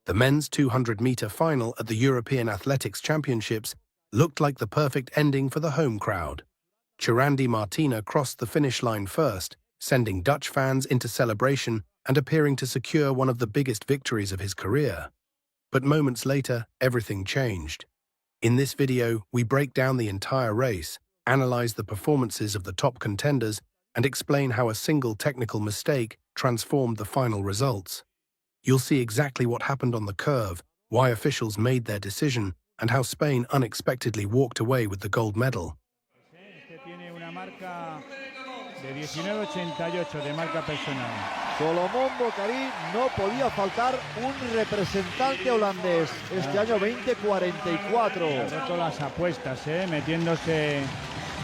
The men's 200-meter final at the European Athletics Championships looked like the perfect ending for the home crowd. Churandy Martina crossed the finish line first, sending Dutch fans into celebration and appearing to secure one of the biggest victories of his career. But moments later, everything changed. In this video, we break down the entire race, analyze the performances of the top contenders, and explain how a single technical mistake transformed the final results. You'll see exactly what happened on the curve, why officials made their decision, and how Spain unexpectedly walked away with the gold medal. Tiene una marca de 19.88 de marca personal. Solomon Boccarí, no podía faltar un representante holandés. Este año 20.44. Ha roto las apuestas, metiéndose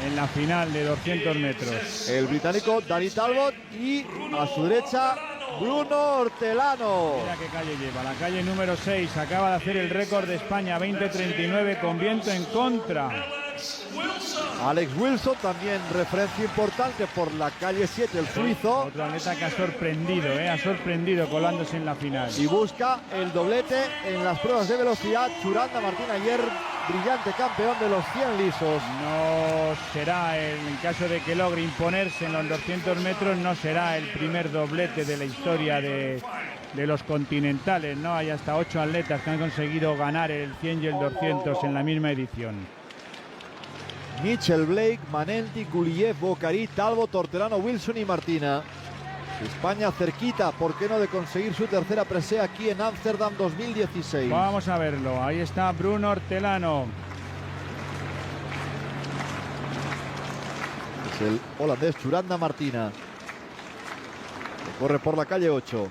en la final de 200 metros. El británico Danny Talbot y a su derecha Bruno Hortelano. Mira qué calle lleva, la calle número 6. Acaba de hacer el récord de España, 20.39 con viento en contra. Alex Wilson, también referencia importante por la calle 7, el suizo. Otro atleta que ha sorprendido colándose en la final. Y busca el doblete en las pruebas de velocidad. Churandy Martina, ayer brillante campeón de los 100 lisos. No será, en caso de que logre imponerse en los 200 metros, no será el primer doblete de la historia de los continentales, ¿no? Hay hasta 8 atletas que han conseguido ganar el 100 y el 200 en la misma edición. Mitchell, Blake, Manenti, Guliev, Boccarí, Talbot, Hortelano, Wilson y Martina. España cerquita, ¿por qué no?, de conseguir su tercera presea aquí en Ámsterdam 2016. Vamos a verlo, ahí está Bruno Hortelano. Es el holandés Churandy Martina, que corre por la calle 8.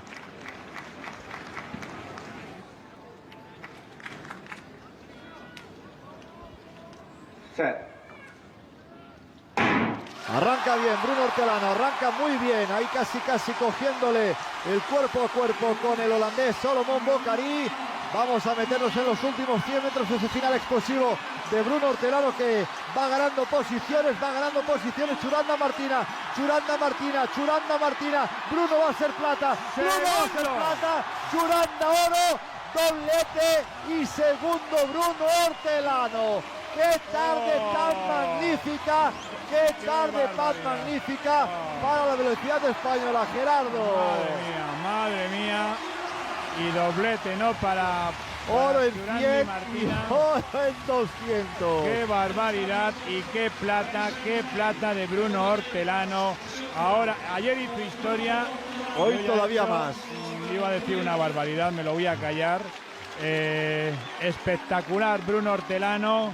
Arranca bien Bruno Hortelano, arranca muy bien, ahí casi cogiéndole el cuerpo a cuerpo con el holandés Solomon Boccarí. Vamos a meternos en los últimos 100 metros, ese final explosivo de Bruno Hortelano, que va ganando posiciones, Churandy Martina, Bruno va a ser plata, Churandy oro, doblete y segundo Bruno Hortelano. ¡Qué tarde tan magnífica! Para la velocidad española, Gerardo! Madre mía, y doblete, ¿no? Para oro en 100 y oro en 200. ¡Qué barbaridad! Y qué plata de Bruno Hortelano. Ahora, ayer hizo historia. Hoy todavía más. Iba a decir una barbaridad, me lo voy a callar. Espectacular Bruno Hortelano.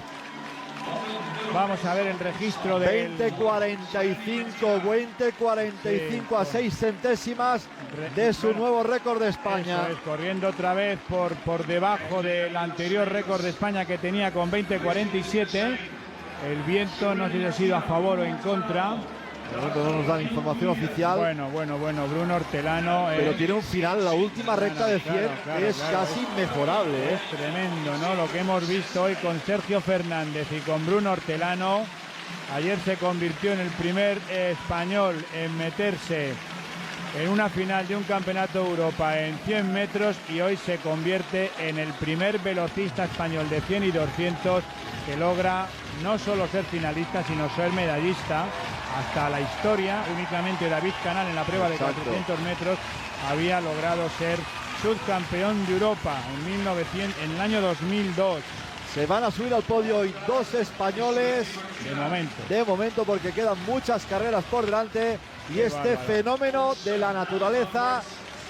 Vamos a ver el registro de 20.45 a 6 centésimas de su nuevo récord de España. Eso es, corriendo otra vez por debajo del anterior récord de España que tenía con 20.47. El viento no sé si ha sido a favor o en contra. No nos dan información oficial. Bueno, Bruno Hortelano. Pero tiene un final, la última recta de 100, casi inmejorable. Es tremendo, ¿no? Lo que hemos visto hoy con Sergio Fernández y con Bruno Hortelano. Ayer se convirtió en el primer español en meterse en una final de un campeonato de Europa en 100 metros y hoy se convierte en el primer velocista español de 100 y 200 que logra no solo ser finalista, sino ser medallista. Hasta la historia, únicamente David Canal en la prueba de 400 metros había logrado ser subcampeón de Europa en el año 2002. Se van a subir al podio hoy dos españoles. De momento, porque quedan muchas carreras por delante. Y este fenómeno de la naturaleza,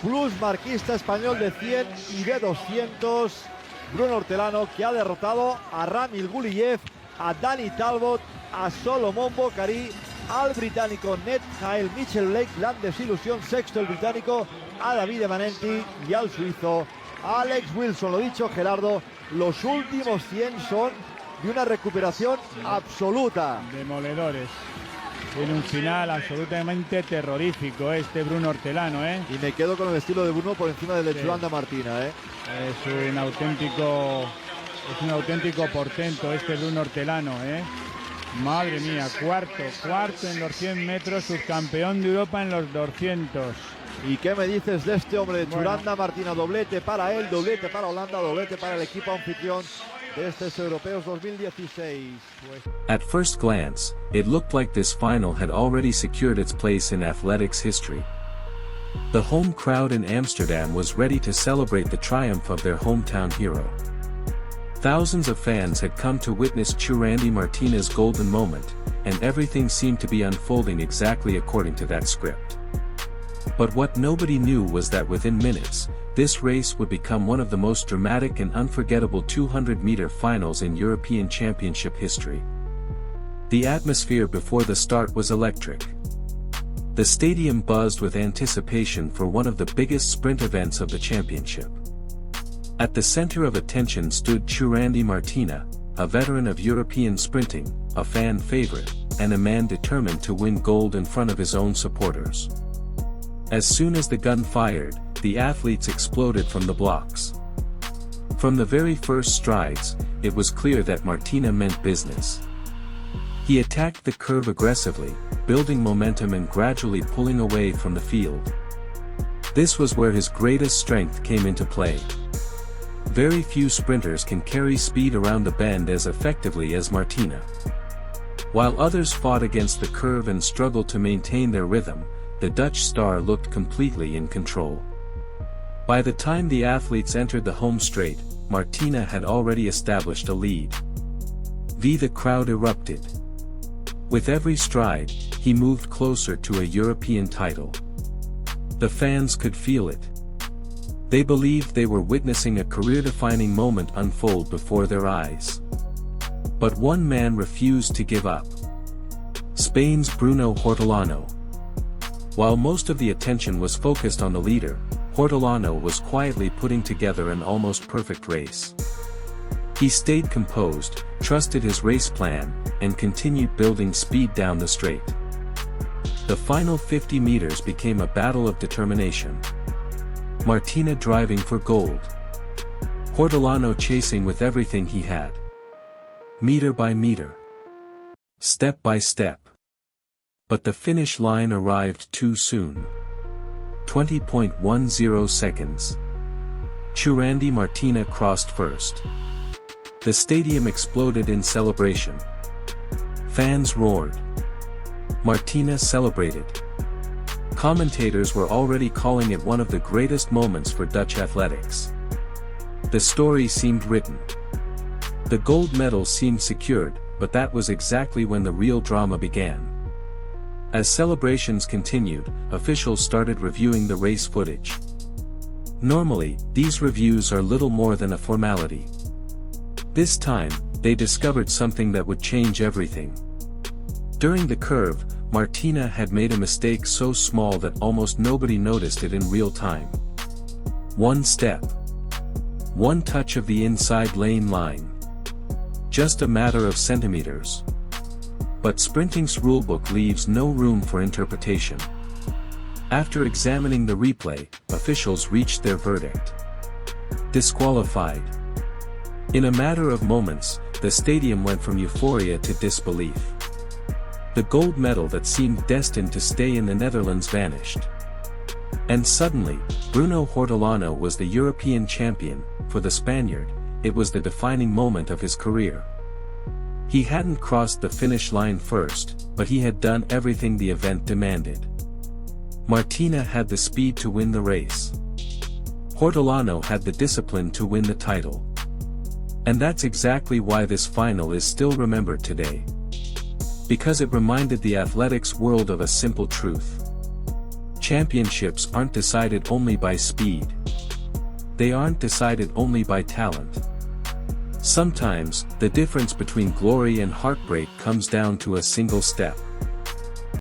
plus marquista español de 100 y de 200, Bruno Hortelano, que ha derrotado a Ramil Guliev, a Danny Talbot, a Solomon Boccarí, al británico Netjael Mitchell Blake, gran desilusión, sexto el británico, a David Manenti y al suizo Alex Wilson. Lo dicho, Gerardo, los últimos 100 son de una recuperación absoluta. Demoledores. Tiene un final absolutamente terrorífico este Bruno Hortelano, Y me quedo con el estilo de Bruno por encima del de Churandy Martina, Es un auténtico portento este Bruno Hortelano, Madre mía, cuarto en los 100 metros, subcampeón de Europa en los 200. ¿Y qué me dices de este hombre de Churandy Martina? Doblete para él, doblete para Holanda, doblete para el equipo anfitrión de estos europeos 2016. At first glance, it looked like this final had already secured its place in athletics history. The home crowd in Amsterdam was ready to celebrate the triumph of their hometown hero. Thousands of fans had come to witness Churandy Martina's golden moment, and everything seemed to be unfolding exactly according to that script. But what nobody knew was that within minutes, this race would become one of the most dramatic and unforgettable 200-meter finals in European Championship history. The atmosphere before the start was electric. The stadium buzzed with anticipation for one of the biggest sprint events of the championship. At the center of attention stood Churandy Martina, a veteran of European sprinting, a fan favorite, and a man determined to win gold in front of his own supporters. As soon as the gun fired, the athletes exploded from the blocks. From the very first strides, it was clear that Martina meant business. He attacked the curve aggressively, building momentum and gradually pulling away from the field. This was where his greatest strength came into play. Very few sprinters can carry speed around the bend as effectively as Martina. While others fought against the curve and struggled to maintain their rhythm, the Dutch star looked completely in control. By the time the athletes entered the home straight, Martina had already established a lead. The crowd erupted. With every stride, he moved closer to a European title. The fans could feel it. They believed they were witnessing a career-defining moment unfold before their eyes. But one man refused to give up. Spain's Bruno Hortelano. While most of the attention was focused on the leader, Hortelano was quietly putting together an almost perfect race. He stayed composed, trusted his race plan, and continued building speed down the straight. The final 50 meters became a battle of determination. Martina driving for gold. Hortelano chasing with everything he had. Meter by meter. Step by step. But the finish line arrived too soon. 20.10 seconds. Churandy Martina crossed first. The stadium exploded in celebration. Fans roared. Martina celebrated. Commentators were already calling it one of the greatest moments for Dutch athletics. The story seemed written. The gold medal seemed secured, but that was exactly when the real drama began. As celebrations continued, officials started reviewing the race footage. Normally, these reviews are little more than a formality. This time, they discovered something that would change everything. During the curve, Martina had made a mistake so small that almost nobody noticed it in real time. One step. One touch of the inside lane line. Just a matter of centimeters. But sprinting's rulebook leaves no room for interpretation. After examining the replay, officials reached their verdict. Disqualified. In a matter of moments, the stadium went from euphoria to disbelief. The gold medal that seemed destined to stay in the Netherlands vanished. And suddenly, Bruno Hortelano was the European champion. For the Spaniard, it was the defining moment of his career. He hadn't crossed the finish line first, but he had done everything the event demanded. Martina had the speed to win the race. Hortelano had the discipline to win the title. And that's exactly why this final is still remembered today. Because it reminded the athletics world of a simple truth. Championships aren't decided only by speed. They aren't decided only by talent. Sometimes, the difference between glory and heartbreak comes down to a single step.